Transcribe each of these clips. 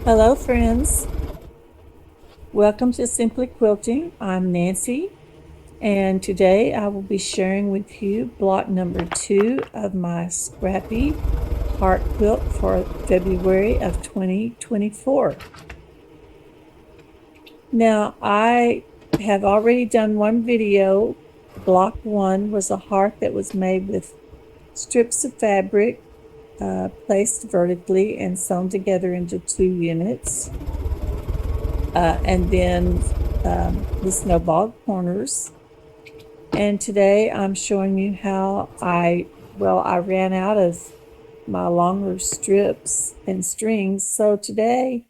Hello, friends. Welcome to Simply Quilting. I'm Nancy, and today I will be sharing with you block number 2 of my Scrappy heart quilt for February of 2024. Now, I have already done one video. Block 1 was a heart that was made with strips of fabric placed vertically and sewn together into 2 units. And then the snowball corners. And today I'm showing you how I ran out of my longer strips and strings. So today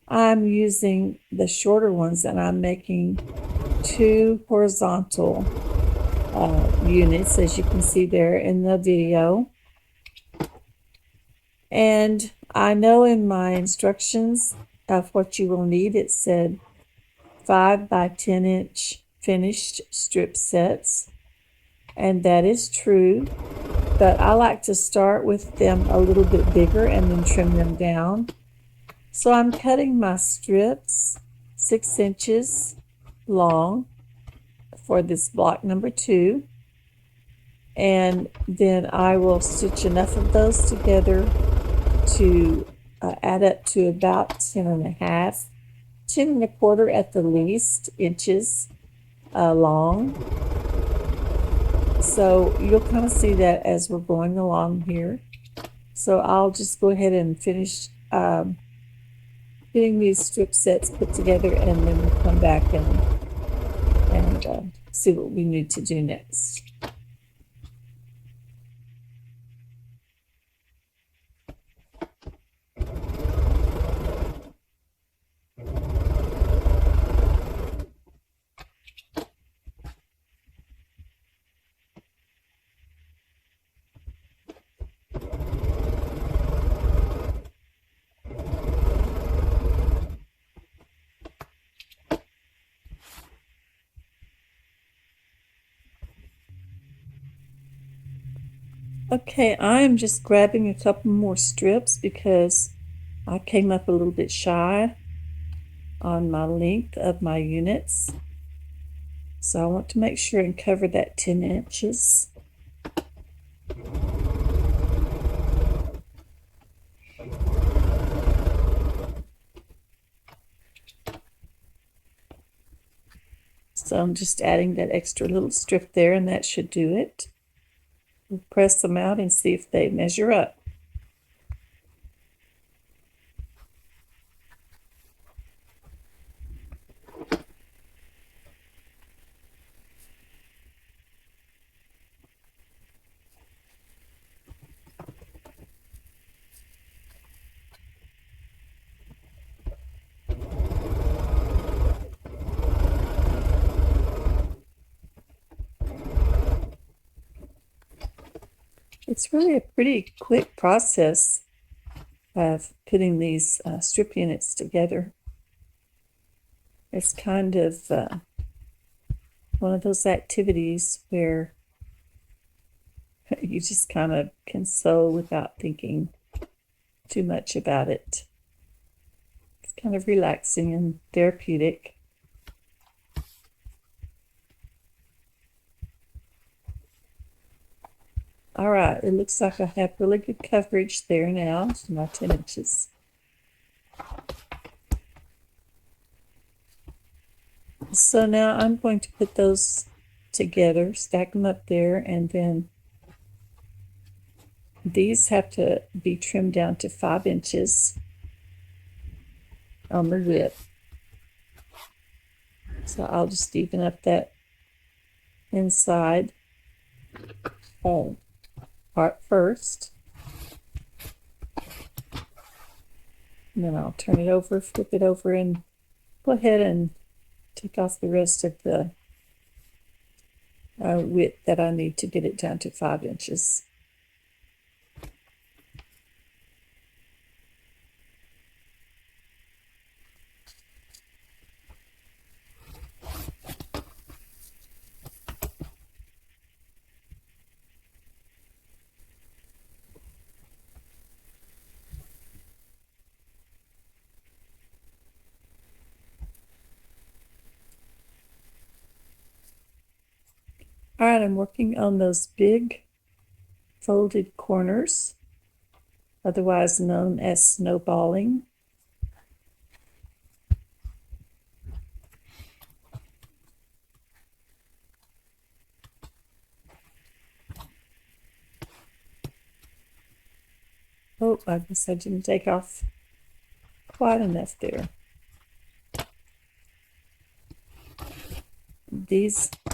I'm using the shorter ones, and I'm making 2 horizontal units, as you can see there in the video. And I know in my instructions of what you will need, it said 5 by 10 inch finished strip sets, and that is true, but I like to start with them a little bit bigger and then trim them down. So I'm cutting my strips 6 inches long for this block number 2, and then I will stitch enough of those together to add up to about 10 and a half, 10 and a quarter at the least inches long. So you'll kind of see that as we're going along here. So I'll just go ahead and finish getting these strip sets put together, and then we'll come back and see what we need to do next. Okay, I'm just grabbing a couple more strips because I came up a little bit shy on my length of my units. So I want to make sure and cover that 10 inches. So I'm just adding that extra little strip there, and that should do it. We'll press them out and see if they measure up. It's really a pretty quick process of putting these strip units together. It's kind of one of those activities where you just kind of can sew without thinking too much about it. It's kind of relaxing and therapeutic. All right, it looks like I have really good coverage there now, so my 10 inches. So now I'm going to put those together, stack them up there, and then these have to be trimmed down to 5 inches on the width. So I'll just even up that inside part first. And then I'll turn it over, flip it over, and go ahead and take off the rest of the width that I need to get it down to 5 inches. All right, I'm working on those big folded corners, otherwise known as snowballing. Oh, I guess I didn't take off quite enough there.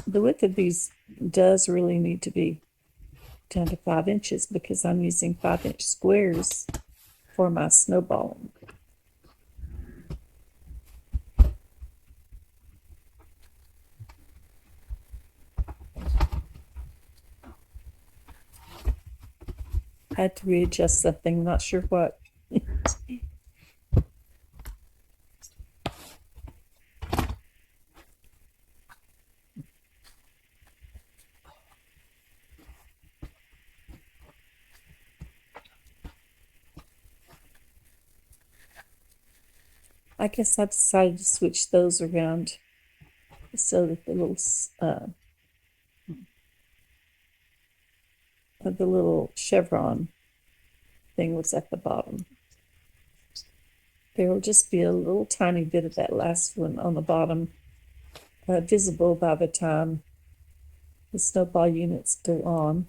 The width of these does really need to be down to 5 inches because I'm using 5-inch squares for my snowballing. I had to readjust something, not sure what. I guess I decided to switch those around so that the little chevron thing was at the bottom. There will just be a little tiny bit of that last one on the bottom visible by the time the snowball units go on.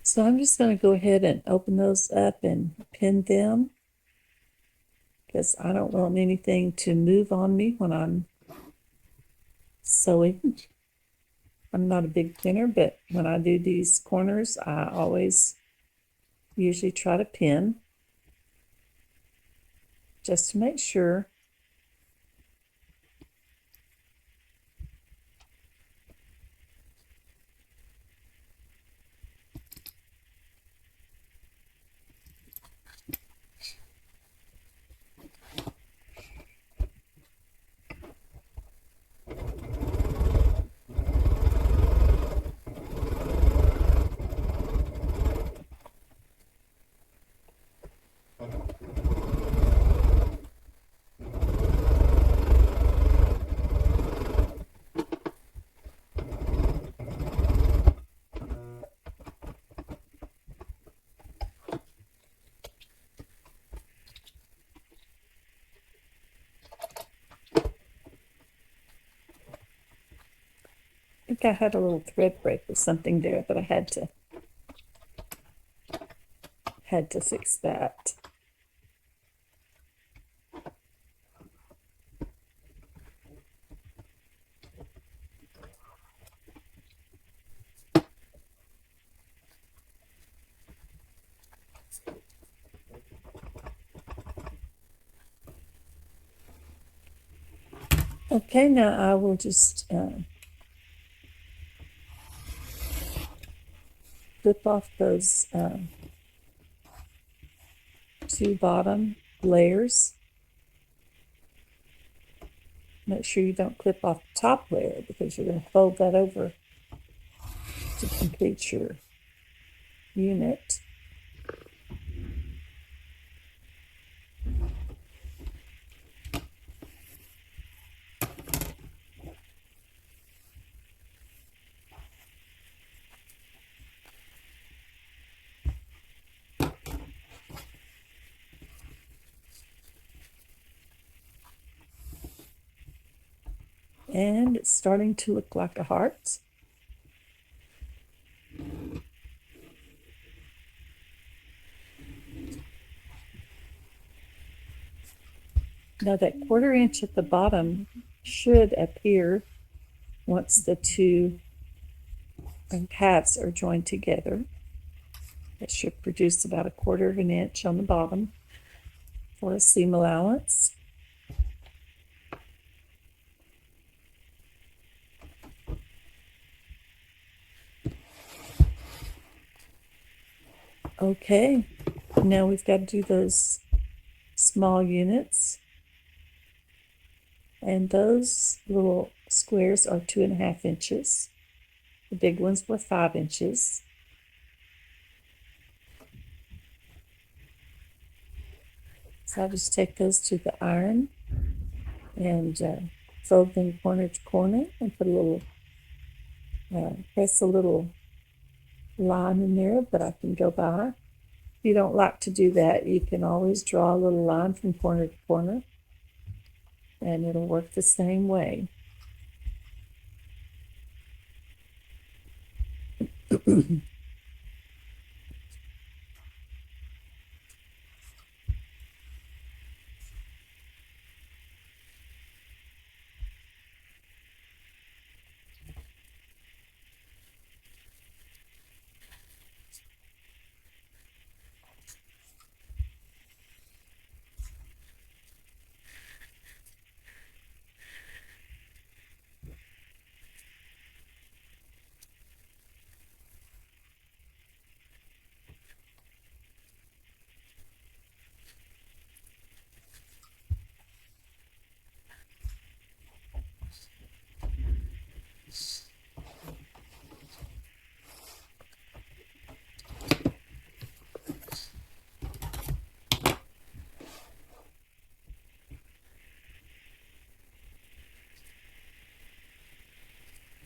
So I'm just going to go ahead and open those up and pin them because I don't want anything to move on me when I'm sewing. I'm not a big pinner, but when I do these corners, I always usually try to pin just to make sure. I think I had a little thread break or something there, but I had to fix that. Okay, now I will just flip off those 2 bottom layers. Make sure you don't clip off the top layer because you're going to fold that over to complete your unit. And it's starting to look like a heart. Now that 1/4 inch at the bottom should appear once the 2 halves are joined together. It should produce about 1/4 inch on the bottom for a seam allowance. Okay, now we've got to do those small units. And those little squares are 2.5 inches. The big ones were 5 inches. So I just take those to the iron and fold them corner to corner and put a little, press a little line in there that I can go by. If you don't like to do that, you can always draw a little line from corner to corner and it'll work the same way.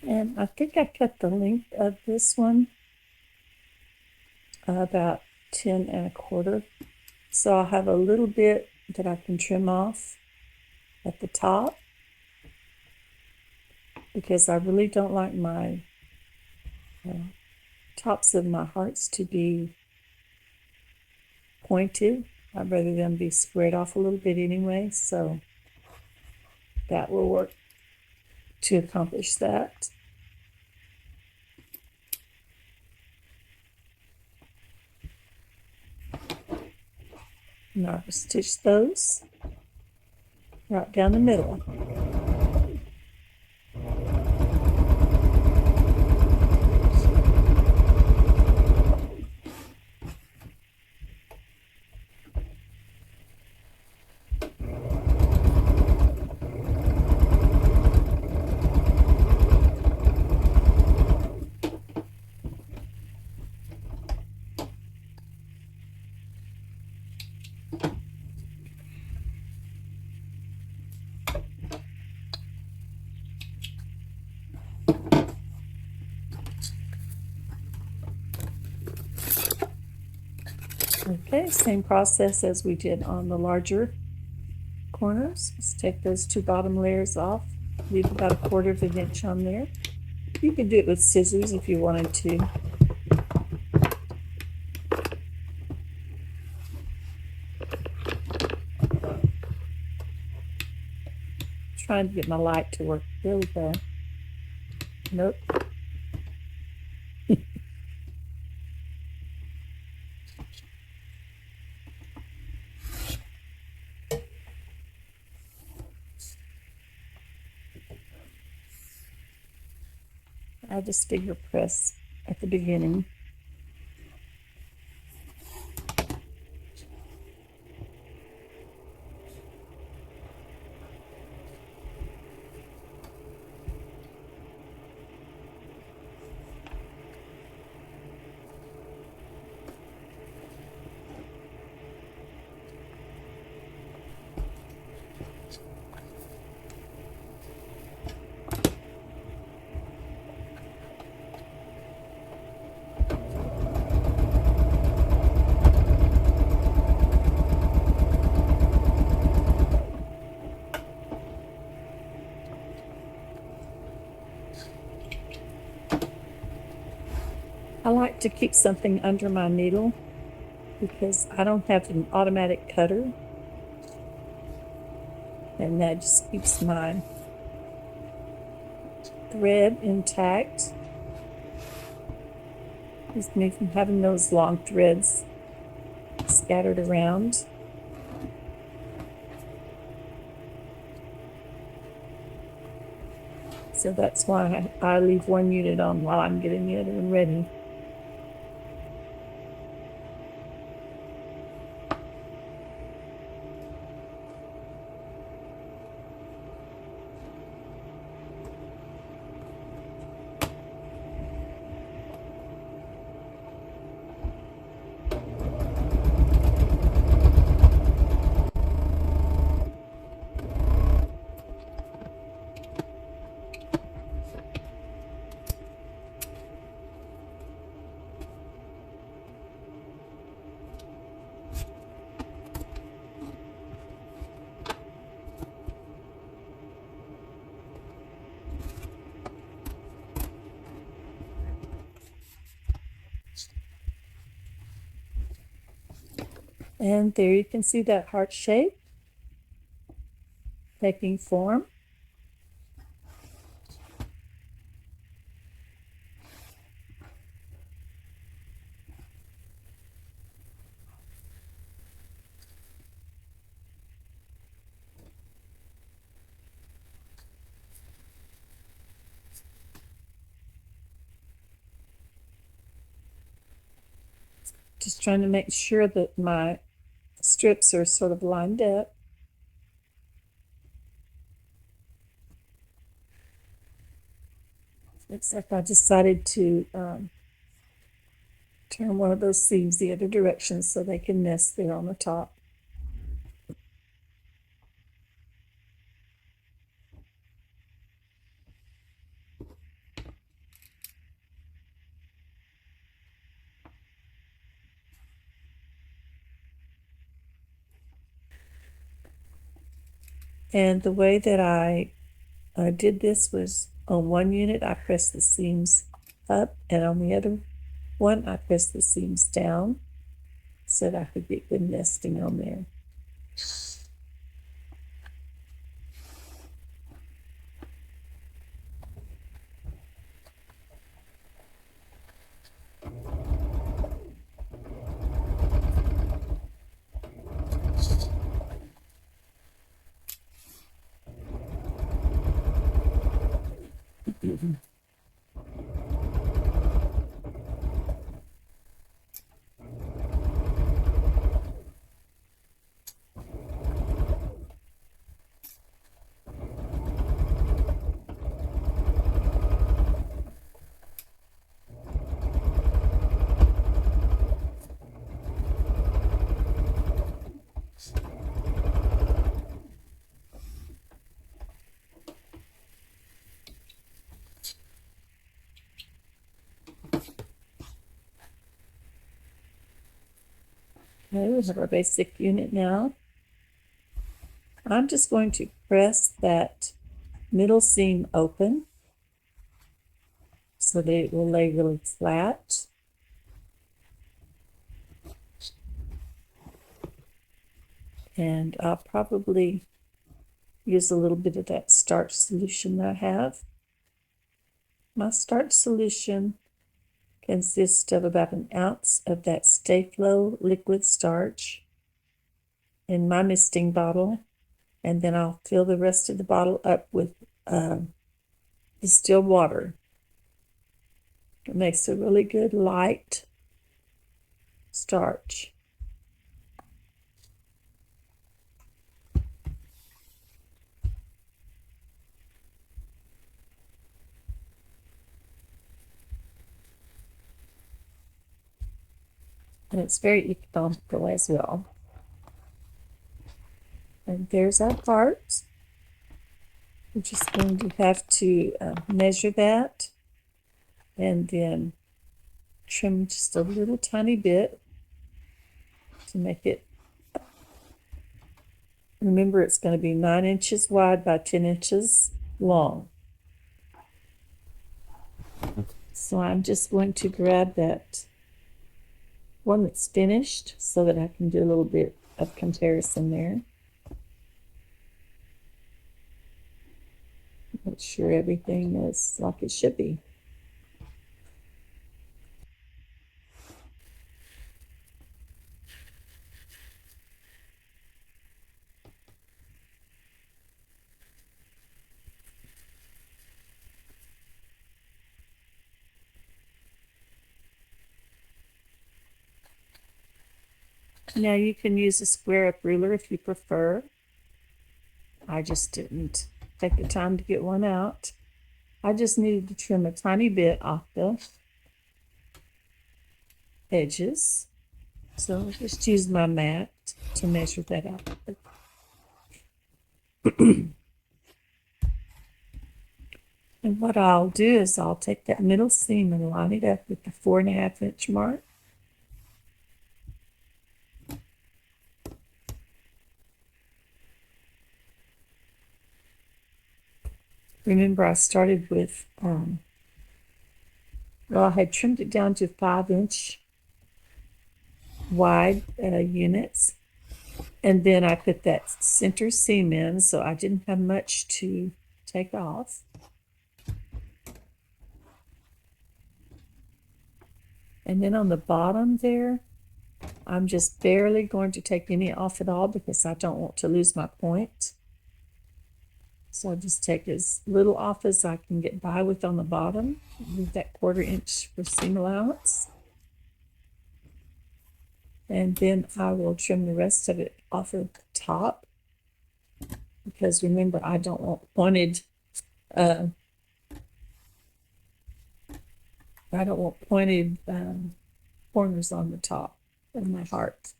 And I think I cut the length of this one about 10 1/4. So I'll have a little bit that I can trim off at the top because I really don't like my tops of my hearts to be pointed. I'd rather them be squared off a little bit anyway, so that will work to accomplish that. Now I'll stitch those right down the middle. Okay, same process as we did on the larger corners. Let's take those two bottom layers off. Leave about 1/4 inch on there. You can do it with scissors if you wanted to. Trying to get my light to work. There we go. Nope. I just finger press at the beginning. I like to keep something under my needle because I don't have an automatic cutter, and that just keeps my thread intact. Keeps me from having those long threads scattered around. So that's why I leave one unit on while I'm getting the other one ready. And there you can see that heart shape taking form. Just trying to make sure that my strips are sort of lined up. Looks like I decided to turn one of those seams the other direction so they can nest there on the top. And the way that I did this was on one unit, I pressed the seams up, and on the other one, I pressed the seams down so that I could get good nesting on there. Okay, we have our basic unit now. I'm just going to press that middle seam open so that it will lay really flat. And I'll probably use a little bit of that starch solution that I have. My starch solution consists of about an ounce of that Stay-Flow liquid starch in my misting bottle, and then I'll fill the rest of the bottle up with distilled water. It makes a really good light starch. And it's very economical as well. And there's our parts. We're just going to have to measure that and then trim just a little tiny bit to make it. Remember, it's going to be 9 inches wide by 10 inches long. So I'm just going to grab that one that's finished so that I can do a little bit of comparison there. Make sure everything is like it should be. Now you can use a square up ruler if you prefer. I just didn't take the time to get one out. I just needed to trim a tiny bit off the edges. So I'll just use my mat to measure that out. And what I'll do is I'll take that middle seam and line it up with the 4.5 inch mark. Remember, I started with, well, I had trimmed it down to 5 inch wide units. And then I put that center seam in, so I didn't have much to take off. And then on the bottom there, I'm just barely going to take any off at all because I don't want to lose my point. So I'll just take as little off as I can get by with on the bottom. Leave that 1/4 inch for seam allowance. And then I will trim the rest of it off of the top. Because remember, I don't want pointed, corners on the top of my heart.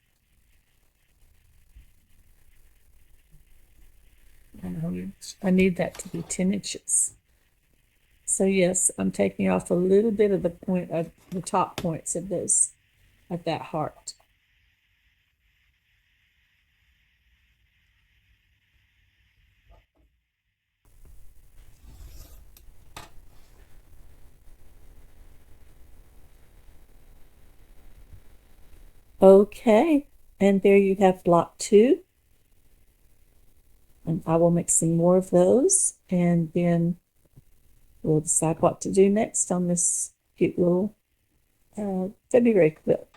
I need that to be 10 inches. So yes, I'm taking off a little bit of the point of the top points of that heart. Okay, and there you have block 2. And I will make some more of those, and then we'll decide what to do next on this cute little February quilt.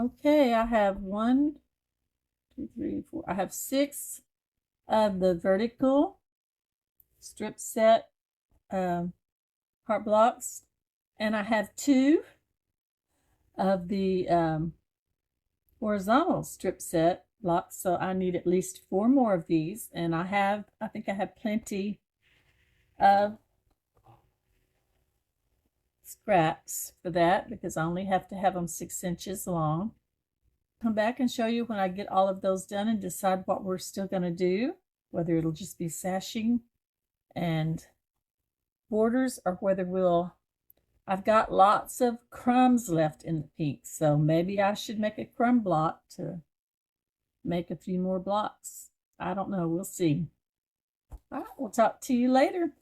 Okay, I have 1, 2, 3, 4. I have 6 of the vertical strip set heart blocks, and I have 2 of the horizontal strip set blocks. So I need at least 4 more of these, and I think I have plenty of scraps for that because I only have to have them 6 inches long. Come back and show you when I get all of those done and decide what we're still going to do, whether it'll just be sashing and borders or whether I've got lots of crumbs left in the pink, so maybe I should make a crumb block to make a few more blocks. I don't know, we'll see. All right, we'll talk to you later.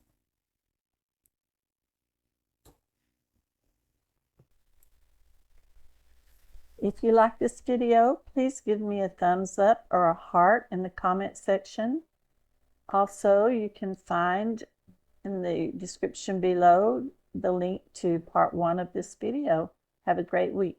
If you like this video, please give me a thumbs up or a heart in the comment section. Also, you can find in the description below the link to part 1 of this video. Have a great week.